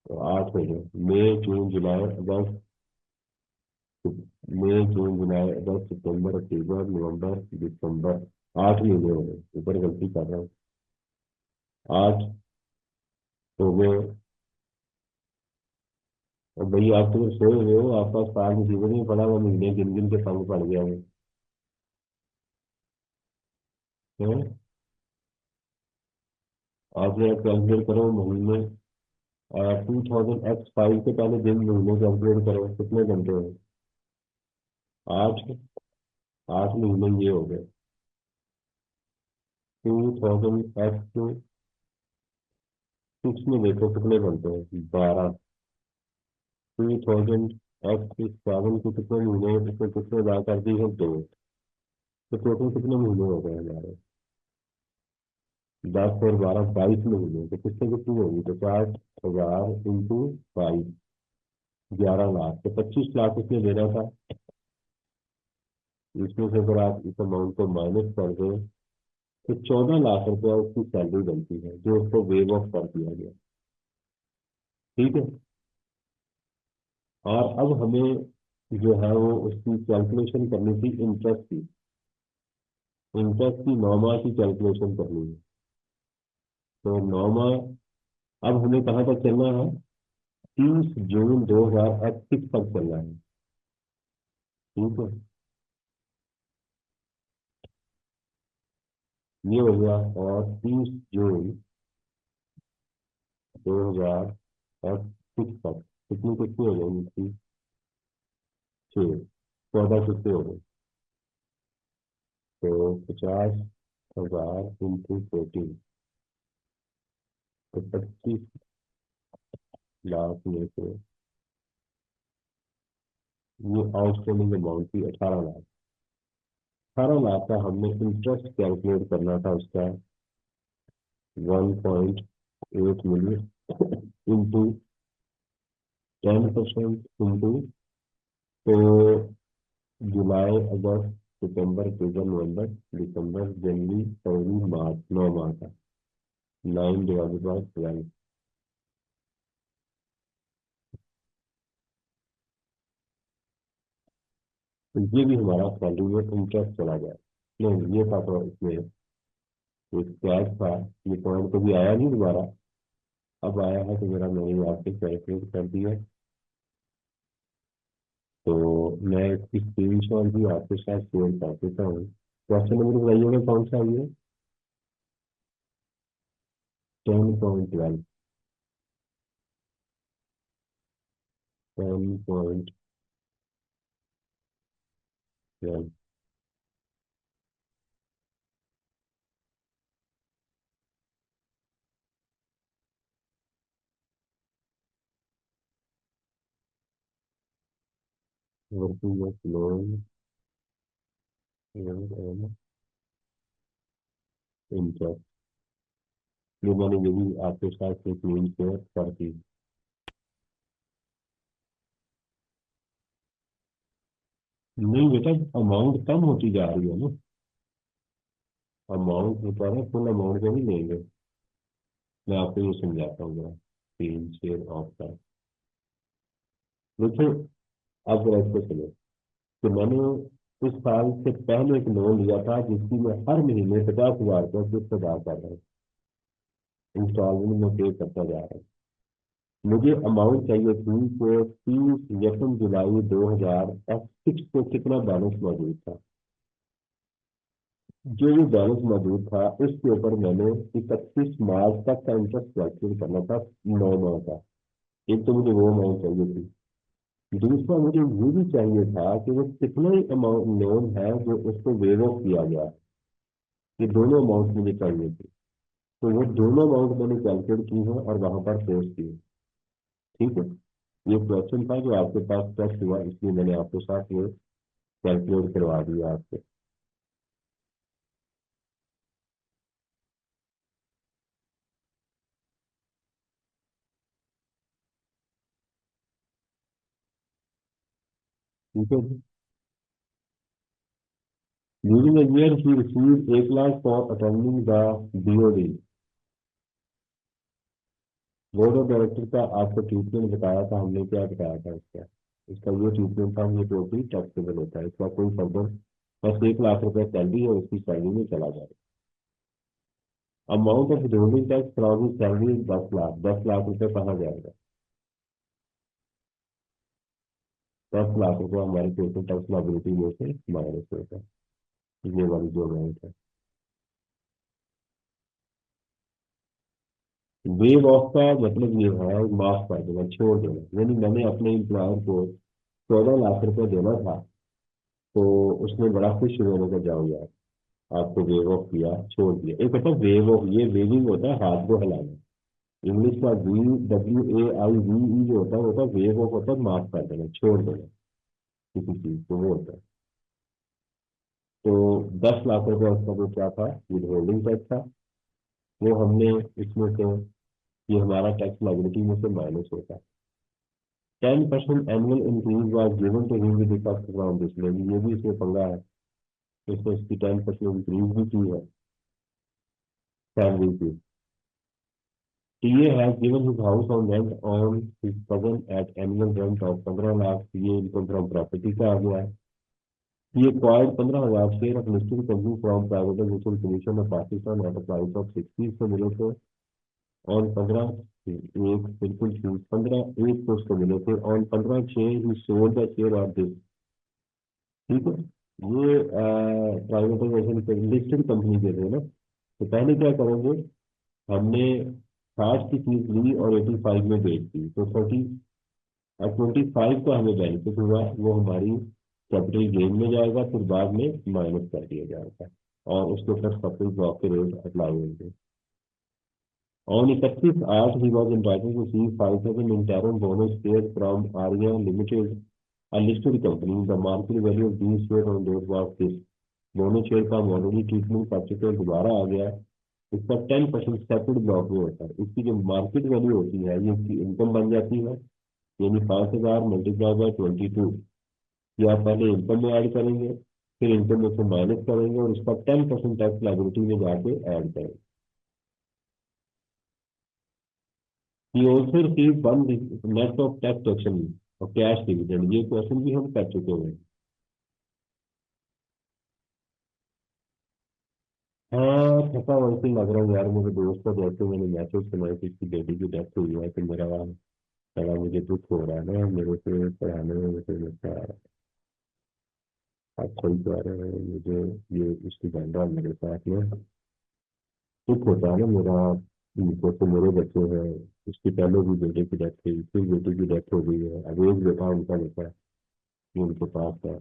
तो 8 हो गए। मई, जून, जुलाई, अगस्त, मई, जून, जुलाई, अगस्त, सितंबर, अक्टूबर, नवंबर, दिसंबर, 8 महीने हो गए। ऊपर गलती कर रहा हूँ, 8 हो गए। और भाई आप तो सोए हुए हो, आपका साल मुसीबत में पड़ा हुआ, महीने गिन गिन के तंग पड़ गया है। हैं? आप जरा कैलकुलेट करो महीने, 2000 X5 के पहले दिन महीने कैलकुलेट करो कितने घंटे हैं। 8, 8 महीने ये हो गए। 2000 X6 में देखो कितने घंटे हैं, 12। 2000 X7 के कितने महीने हैं, इसमें कितने अदा कर दी है, 2। तो टोटल कितने महीने हो गए हमारे? 10 और 12, 22 महीने। तो कितने कितनी होगी, 50,000 इंटू 22, 11 लाख। तो 25 लाख उसने देना था। इसमें से अगर आप इस अमाउंट को माइनस कर दें तो 14 लाख रुपया उसकी सैलरी बनती है जो उसको वेव ऑफ कर दिया गया। ठीक है। और अब हमें जो है वो उसकी कैलकुलेशन करनी थी इंटरेस्ट की। इंटरेस्ट की 9 माह की कैलकुलेशन करनी है। तो 9 माह, अब हमें कहाँ तक चलना है? 30 जून 2021 तक चलना है। ठीक है। ये हो गया। और 30 जून 2021 तक कितनी कितनी हो जाएगी इसकी? 14 कितने हो गए? तो 50,000 × 14, तो 25 लाख में से ये आउटस्टैंडिंग अमाउंट थी 18 लाख। 18 लाख का हमने इंटरेस्ट कैलकुलेट करना था उसका 1.8 मिलियन इंटू 10% इंटू, तो जुलाई अगस्त सितंबर अक्टूबर नवंबर दिसंबर जनवरी फरवरी मार्च, 9 माह का 9 ÷ 12। तो ये भी हमारा सैलरी में इंटरेस्ट चला गया। नहीं, ये था तो इसमें एक कैश था। ये पॉइंट कभी आया नहीं दोबारा, अब आया है तो मेरा मैंने आपसे कैलकुलेट कर दिया। तो मैं इसकी स्क्रीनशॉट भी आपके साथ शेयर कर देता हूँ। क्वेश्चन नंबर बताइएगा कौन सा है ये? 10.12। 10.12। Working of loan and interest, ये मैंने ये भी आपके साथ एक लिंक शेयर कर दी। नहीं बेटा, अमाउंट कम होती जा रही है ना। अमाउंट बता रहे फुल अमाउंट में ही लेंगे। मैं आपको ये समझाता हूँ जरा। 3 शेयर ऑफ का देखो। अब जरा इसको चलो कि मैंने इस साल से पहले एक लोन लिया था जिसकी मैं हर महीने 50,000 रुपये किस्त अदा कर रहा हूँ। इंस्टॉलमेंट में पे करता जा रहा हूँ। मुझे अमाउंट चाहिए थी कि 30 जुलाई 2021 को कितना बैलेंस मौजूद था। जो भी बैलेंस मौजूद था उसके ऊपर मैंने 31 मार्च तक का इंटरेस्ट कैलकुलेट करना था, 9 माह का। एक तो मुझे वो अमाउंट चाहिए थी। दूसरा मुझे ये भी चाहिए था कि वो कितना ही अमाउंट लोन है जो उसको वेव ऑफ किया गया है। ये दोनों अमाउंट मुझे चाहिए थे। तो वो दोनों अमाउंट मैंने कैलकुलेट की है और वहां पर पोस्ट की है। ठीक है। ये क्वेश्चन था जो आपके पास टेस्ट हुआ, इसलिए मैंने आपके साथ ये कैलकुलेट करवा दिया आपसे। ठीक है जी। During the year he received 1 lakh for attending the BOD। Board of director का आपको ट्रीटमेंट बताया था हमने, क्या बताया था इसका? इसका ये ट्रीटमेंट था, ये टोटली टैक्सेबल होता है, इसका कोई फर्दर, बस 1 लाख रुपए सैलरी है उसकी सैलरी में चला जाएगा। Amount of withholding tax from salary 10 lakh, 10 lakh रुपए कहाँ जाएगा? 10 लाख रुपए हमारे टोटल टैक्स लायबिलिटी में से माइनस होता है, ये वाली जो अमाउंट है। वेव ऑफ का मतलब ये है माफ कर देना, छोड़ देना। यानी मैंने अपने एम्प्लॉयर को 14 लाख रुपए देना था, तो उसने बड़ा खुश होने का जाओ यार, आपको वेव ऑफ किया, छोड़ दिया। एक होता है वेव ऑफ, ये वेविंग होता है हाथ को हिलाना। इंग्लिश का WAIVE जो होता है वो होता है वेव ऑफ, होता है माफ कर देना, छोड़ देना किसी चीज को, वो होता है। तो 10 लाख रुपए उसका जो क्या था, विद होल्डिंग टैक्स था, वो हमने इसमें से, ये हमारा टैक्स लाइबिलिटी में से माइनस होता है। 10% annual increase was given to him with effect from this, ये भी इसमें पंगा है। इसमें इसकी 10% इंक्रीज भी की है। सैलरी की। TA has given his house on rent on his cousin at annual rent of 15 lakh. ये इनकम फ्रॉम प्रॉपर्टी का आ गया है। He acquired 15,000 share of listed company from Privatization Commission of Pakistan at a price of 60 से मिले थे। और 15 एक बिल्कुल ठीक 15 एक को उसको मिले थे। और 15/6 ही sold the share of this. ठीक है। ये प्राइवेटाइजेशन के लिस्टेड कंपनी के थे ना। तो पहले क्या करेंगे, हमने 60 की चीज ली और 85 में बेच दी, तो 25 का हमें बेनिफिट हुआ, वो हमारी कैपिटल गेन में जाएगा, फिर बाद में माइनस कर दिया जाएगा और उसके ऊपर सपोज ड्रॉप के रेट अप्लाई होंगे। On 31 August, he was entitled to receive 5,000 interim bonus shares from Arya Limited, a listed company. The market value of these shares on date was this. दोनों share का already treatment कर चुके हैं, दोबारा आ गया। इसका 10% separate block में होता है। इसकी जो मार्केट वैल्यू होती है ये इसकी इनकम बन जाती है, यानी 5,000 मल्टीप्लाई बाय 22। ये आप पहले इनकम में ऐड करेंगे, फिर इनकम में से माइनस करेंगे और उसका 10% टैक्स लाइबिलिटी में जाके ऐड करेंगे। He also received one net of tax deduction और कैश डिविडेंड। ये क्वेश्चन भी हम कर चुके हैं। हाँ, थका वैसे ही लग रहा है यार। मेरे दोस्त का जैसे मैंने मैसेज सुना कि इसकी बेटी की डेथ हुई है, तो मेरा थोड़ा मुझे दुख हो रहा है ना, मेरे से पढ़ाने में मुझे लगता है। आप सही कह रहे हैं, मुझे ये इसकी बंदा मेरे साथ में दुख होता है ना मेरा। जैसे मेरे बच्चे हैं, उसकी पहले भी बेटे की डेथ हुई, फिर बेटी की डेथ हो गई है, अब एक बेटा उनका बेटा ये उनके पास है।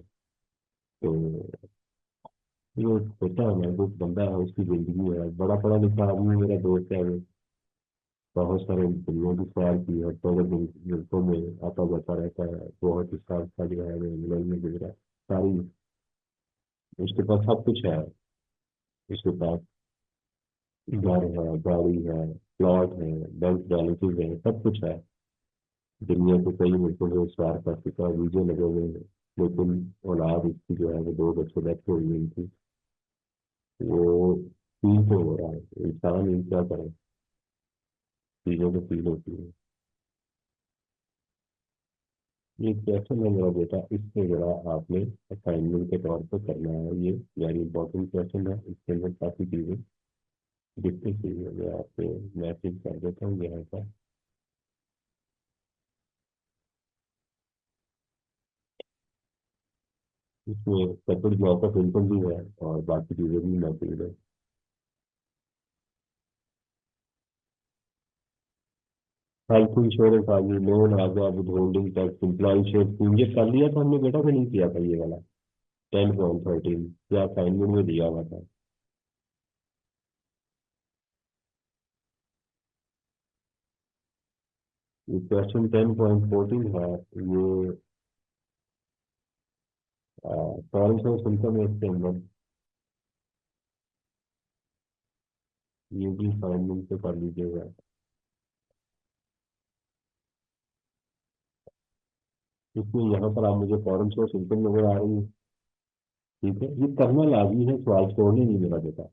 तो ये होता है ना, जो बंदा है उसकी जिंदगी है, बड़ा पढ़ा लिखा आदमी मेरा दोस्त है वो, बहुत सारे दुनिया की सैर की है, तो मुल्कों में आता जाता रहता है, बहुत ही साल का जो है वो इंग्लैंड में गुजरा सारी। उसके पास सब कुछ है। उसके पास घर है, गाड़ी है, प्लॉट है, बैंक बैलेंसेज है, सब कुछ है। दुनिया के कई मुल्कों में सैर कर चुका है, वीजे लगे हुए हैं। लेकिन औलाद उसकी जो है वो दो बच्चे डेथ हो गई उनकी। वो फील तो हो रहा है, इंसान ही क्या करे, चीजों को फील होती है। ये क्वेश्चन है मेरा बेटा, इसमें जरा आपने असाइनमेंट के तौर पर करना है। ये वेरी इंपॉर्टेंट क्वेश्चन है, इसके अंदर काफी चीजें डिस्कस चीजें मैं आपको मैसेज कर देता हूँ यहाँ पर। इसमें सेपरेट ब्लॉक ऑफ इनकम भी है और बाकी चीजें भी मौजूद है। हेल्थ इंश्योरेंस आ गई, लोन आ गया, withholding tax, employ share, ये कर लिया था हमने बेटा कि नहीं किया था ये वाला 10.13 क्या असाइनमेंट में दिया हुआ था। ये क्वेश्चन 10.14 है। ये फॉरेन सोर्स इनकम है इसके अंदर। ये भी असाइनमेंट से कर लीजिएगा। इसमें यहाँ पर आप मुझे फॉरेन सोर्स इनकम नजर आ रही है। ठीक है, ये करना लाजमी है, सवाल छोड़ने नहीं मेरा बेटा।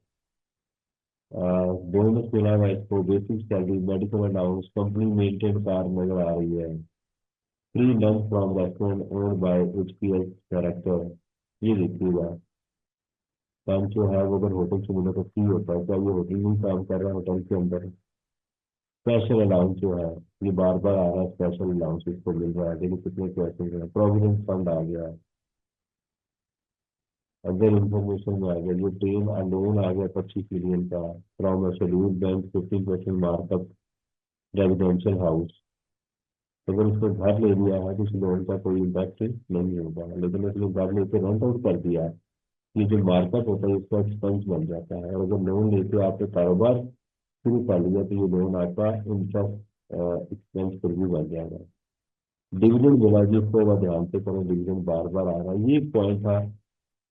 बोनस मिला हुआ इसको, basic salary, medical allowance, company maintain car नजर आ रही है, free lunch from restaurant owned by HPS director. ये देखिएगा, काम जो है वो अगर होटल से मिले तो फ्री होता है, क्या ये होटल में ही काम कर रहा है होटल के अंदर। स्पेशल अलाउंस जो है, ये बार बार आ रहा है, स्पेशल अलाउंस इसको मिल रहा है, देखिए कितने क्वेश्चन है। प्रोविडेंट फंड आ गया, अदर इंफॉर्मेशन में आ गया, ये ट्रेन लोन आ गया 25 मिलियन का from a schedule bank, 15% markup, residential house. अगर उसने घर ले लिया है तो उस लोन का कोई इम्पैक्ट नहीं होगा, लेकिन उसने घर लेके रेंट आउट कर दिया, ये जो मार्कअप होता है इसका एक्सपेंस बन जाता है। और अगर लोन लेके आपने कारोबार शुरू कर लिया तो ये लोन आपका इंटरेस्ट एक्सपेंस पर भी बन जाएगा। डिविडेंड मिला जिसको वह ध्यान से करो, डिविडेंड बार बार आ रहा है, ये पॉइंट था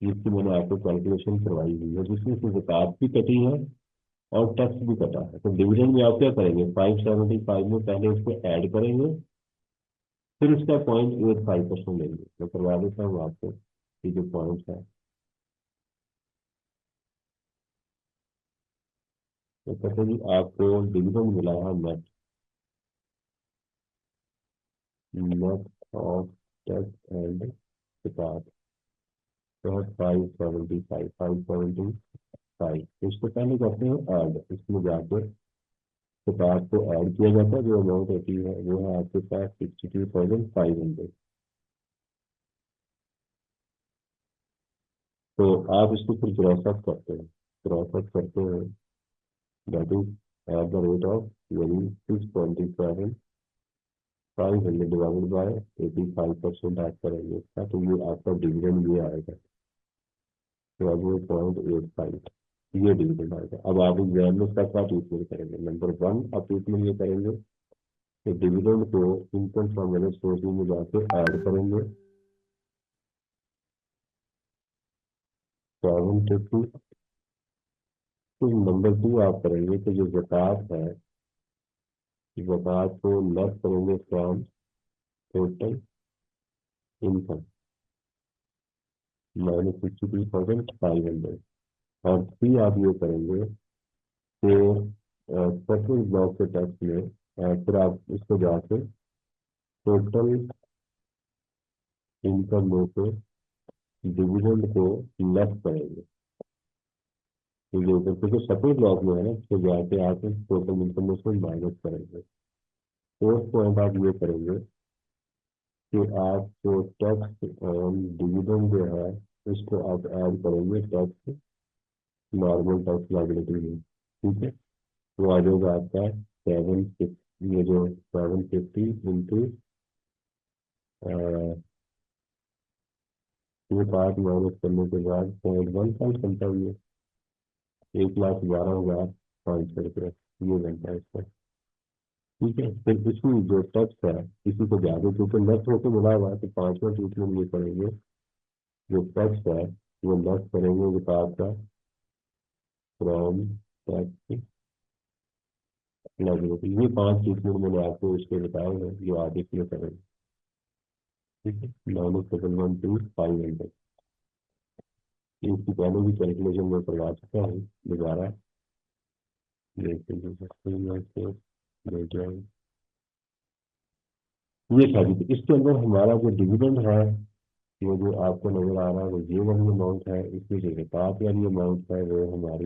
जिसकी मैंने आपको कैलकुलेशन करवाई हुई है, जिसमें से ज़कात भी कटी है और टैक्स भी कटा है। तो डिविडेंड में आप क्या करेंगे, 575 में पहले उसको ऐड करेंगे, फिर उसका 0.85% लेंगे। मैं करवा देता हूँ आपको, ये जो पॉइंट है। तो कहते हैं कि आपको डिविडेंड मिला है net, net of tax and किताब, तो है 575, 575। तो इसको पहले करते हैं ऐड, इसमें जाकर किताब को ऐड किया जाता है, जो अमाउंट होती है वो है आपके पास 62,500। तो आप इसको फिर क्रॉस अप करते हैं, क्रॉस अप करते हैं, that is at the rate of यानी 627,500 डिवाइडेड बाय 85% आप करेंगे इसका, तो ये आपका डिविडेंड ये आएगा, तो अब ये 0.85 ये डिविडेंड आएगा। अब आप एग्जाम में सबका ट्रीटमेंट करेंगे। नंबर वन आप ट्रीटमेंट ये करेंगे कि डिविडेंड को इनकम फ्रॉम अदर सोर्सेज में जाके ऐड करेंगे 750। तो नंबर टू आप करेंगे कि जो ज़कात है, ज़कात को लेस करेंगे फ्रॉम टोटल इनकम -62,500। और थ्री आप ये करेंगे कि सेकंड ब्लॉक के टैक्स में फिर आप इसको जाके टोटल इनकम में से डिविडेंड को लेस करेंगे, क्योंकि ऊपर क्योंकि सेपरेट ब्लॉक में है ना, तो जाके आप टोटल इनकम में से माइनस करेंगे। फोर्थ पॉइंट आप ये करेंगे कि आप जो टैक्स ऑन डिविडेंड जो है उसको आप ऐड करेंगे टैक्स नॉर्मल टैक्स लायबिलिटी में, ठीक है। वो आ जाएगा आपका 750, ये जो 750 इंटू ये पार्ट माइनस करने के बाद 0.15 बनता है, ये 1,12,500 रुपये ये बनता है इसका, ठीक है। फिर इसमें जो टैक्स है इसी को ज्यादा क्योंकि लेस होकर मिला हुआ है, तो पांचवा ट्रीटमेंट ये करेंगे, जो टैक्स है वो लेस करेंगे विकास का फ्रॉम टैक्स लायबिलिटी। ये पांच ट्रीटमेंट मैंने आपको इसके बताए हैं जो आप इसमें करेंगे, ठीक है। -712,500 इसकी पहले भी कैलकुलेशन में करवा चुका हूँ, दोबारा देख सकते हैं यहाँ से देख रहे हैं। ये था जी, तो इसके अंदर हमारा जो डिविडेंड है वो जो आपको नजर आ रहा है वो ये वाली अमाउंट है, इसमें जो रिकार्ड वाली अमाउंट है वो हमारी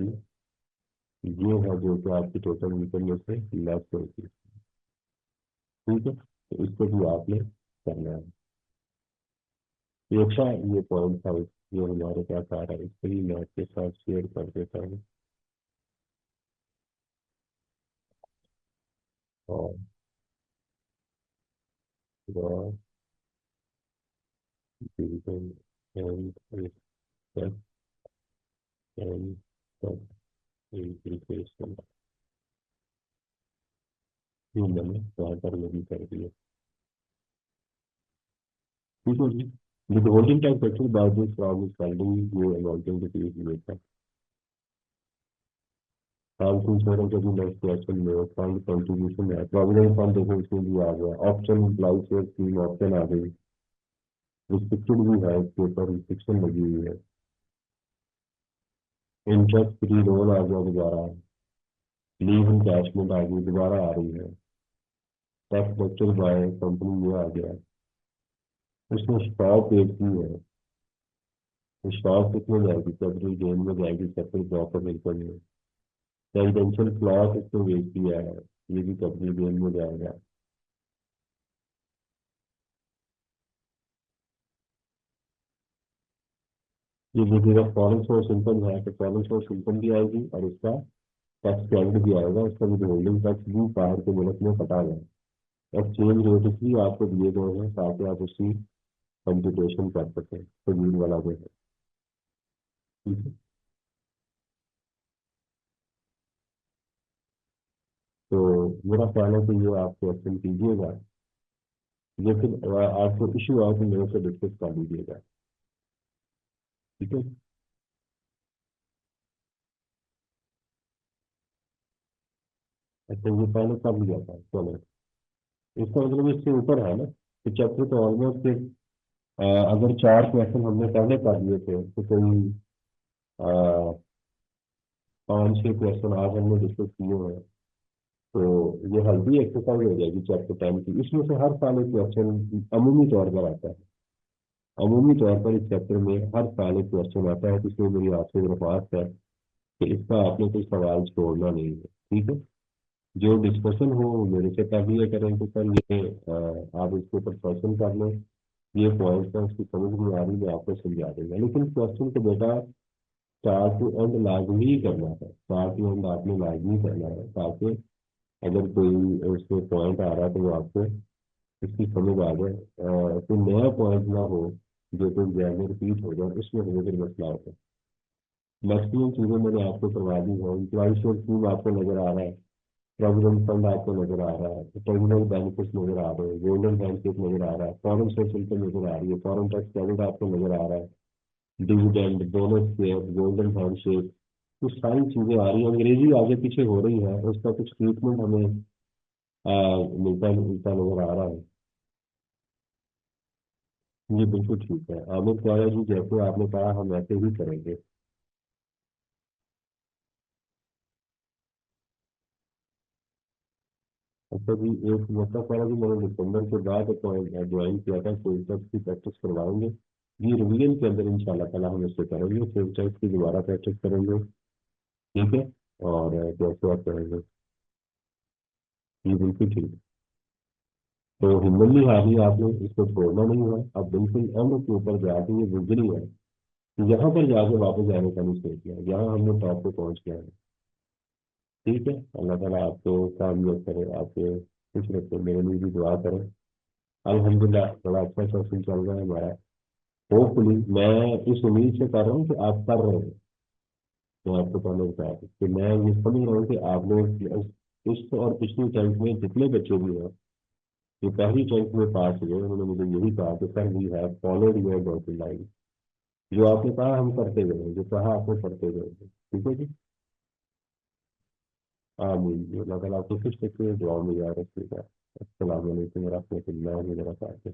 ये है जो कि आपकी टोटल इनकम में से लेस होती है, ठीक है। तो इसको भी आपने करना है। ये अच्छा ये पॉइंट था, ये हमारे पास आ रहा है, इसको भी मैं आपके साथ शेयर कर देता हूँ। और डिविडेंड एंड एंड इंप्लीकेशन ये मैंने यहाँ पर वो भी कर दिया, ठीक है जी। Withholding tax actual by this from salary ये अमाउंटिंग टू ये हेल्थ इंश्योरेंस अभी नेक्स्ट क्वेश्चन में फंड कंट्रीब्यूशन है, प्रोविडेंट फंड देखो इसमें भी आ गया, option employee share scheme option आ गई, रिस्ट्रिक्टेड भी है इसके ऊपर रिस्ट्रिक्शन लगी हुई है, इंटरेस्ट फ्री लोन आ गया दोबारा, लीव इनकैशमेंट आ गई दोबारा आ रही है, टैक्स लेक्चर बाय कंपनी ये आ गया, उसमें स्टॉक एक ही है, तो स्टॉक कितने जाएगी कैपिटल गेन में जाएगी सेपरेट प्रॉफिट इनकम में, रेजिडेंशियल प्लॉट इसमें बेच दिया है ये भी कैपिटल गेन में जाएगा। ये देखिएगा फॉरेन सोर्स इनकम है तो फॉरेन सोर्स इनकम भी आएगी और इसका टैक्स क्रेडिट भी आएगा, उसका भी होल्डिंग टैक्स भी बाहर के मुल्क में कटा जाए। एक्सचेंज रेट इसलिए आपको दिए गए हैं ताकि आप उसकी कंप्यूटेशन कर सकें, तो वाला जो है, ठीक है। तो मेरा ख्याल है कि ये आप क्वेश्चन कीजिएगा, लेकिन आपको इशू आए तो मेरे से डिस्कस कर लीजिएगा, ठीक है। अच्छा ये पहले कब लिया था, चलो इसका मतलब इससे ऊपर है ना, तो चैप्टर तो ऑलमोस्ट अगर चार क्वेश्चन हमने पहले कर लिए थे तो कोई 5 6 क्वेश्चन आज हमने डिस्कस किए हैं। तो ये हेल्दी एक्सरसाइज हो जाएगी चैप्टर 10 की। इसमें से हर साल एक क्वेश्चन अमूमी तौर पर आता है। अमूमी तौर पर इस चैप्टर में हर साल एक क्वेश्चन आता है, तो इसमें मेरी आपसे दरख्वास्त है कि इसका आपने कोई सवाल छोड़ना नहीं है। ठीक है। जो डिस्कशन हो वो मेरे से कर लिया करें कि सर ये आप इसके ऊपर क्वेश्चन कर लें, ये पॉइंट है उसकी समझ नहीं आ रही, मैं आपको समझा दूंगा। लेकिन क्वेश्चन को बेटा स्टार्ट टू एंड लाजमी ही करना है, स्टार्ट टू एंड आपने लाजमी करना है, ताकि अगर कोई उसमें पॉइंट आ रहा है तो वो आपको इसकी समझ आ जाए, कोई नया पॉइंट ना हो जो कोई एग्जाम में रिपीट हो जाए, उसमें हमें फिर मसला होता है। मैक्सिमम चीज़ें मैंने आपको करवा दी है। इम्प्लॉय शेयर स्कीम आपको नजर आ रहा है, प्रोविडेंट फंड आपको नजर आ रहा है, टर्मिनल बेनिफिट नजर आ रहे हैं, गोल्डन हैंडशेक नजर आ रहा है, फॉरेन सोर्स इनकम नजर आ रही है, फॉरेन टैक्स क्रेडिट आपको नजर आ रहा है, dividend, bonus share, golden handshake, कुछ सारी चीजें आ रही है। अंग्रेजी आगे पीछे हो रही है, उसका कुछ ट्रीटमेंट हमें मिलता मिलता नजर आ रहा है। ये बिल्कुल ठीक है आमिर ख्वाजा जी, जैसे आपने कहा हम ऐसे ही करेंगे। अच्छा जी, एक मतलब ख्वाजा जी मैंने दिसंबर के बाद ज्वाइन किया था, कोई टेस्ट की प्रैक्टिस करवाएंगे। ये रिवीजन के अंदर इंशाल्लाह ताला हम इससे करेंगे, फिर टेस्ट की दोबारा प्रैक्टिस करेंगे। ठीक है। और जैसे आप करेंगे, ये बिल्कुल ठीक है। तो हिम्मत नहीं हारी आपने, इसको छोड़ना नहीं है। अब बिल्कुल एंड के ऊपर जाके ये गुजरी है, यहाँ पर जाके वापस आने का नहीं सोच लिया, यहाँ हमने टॉप पे पहुंच गया है। ठीक है। अल्लाह ताला आपको कामयाब करे, आपको खुश रखे, मेरे लिए भी दुआ करें। अल्हम्दुलिल्लाह बड़ा अच्छा सेशन चल रहा है हमारा। होपफुली मैं इस उम्मीद से कर रहा हूँ कि आप कर रहे हैं। मैं आपको पहले बताया था कि मैं ये समझ रहा हूँ कि आप लोग इस और पिछली टेंथ में जितने बच्चे भी हैं, जो पहली टेंथ में पास हुए, उन्होंने मुझे यही कहा कि sir we have followed your dotted line. जो आपने कहा हम करते गए, जो कहा आपने करते गए। ठीक है जी। आमीन जी। अल्लाह ताला आपको खुश रखे, दुआ में याद रखिएगा। अस्सलाम वालेकुम व रहमतुल्लाहि व बरकातहू।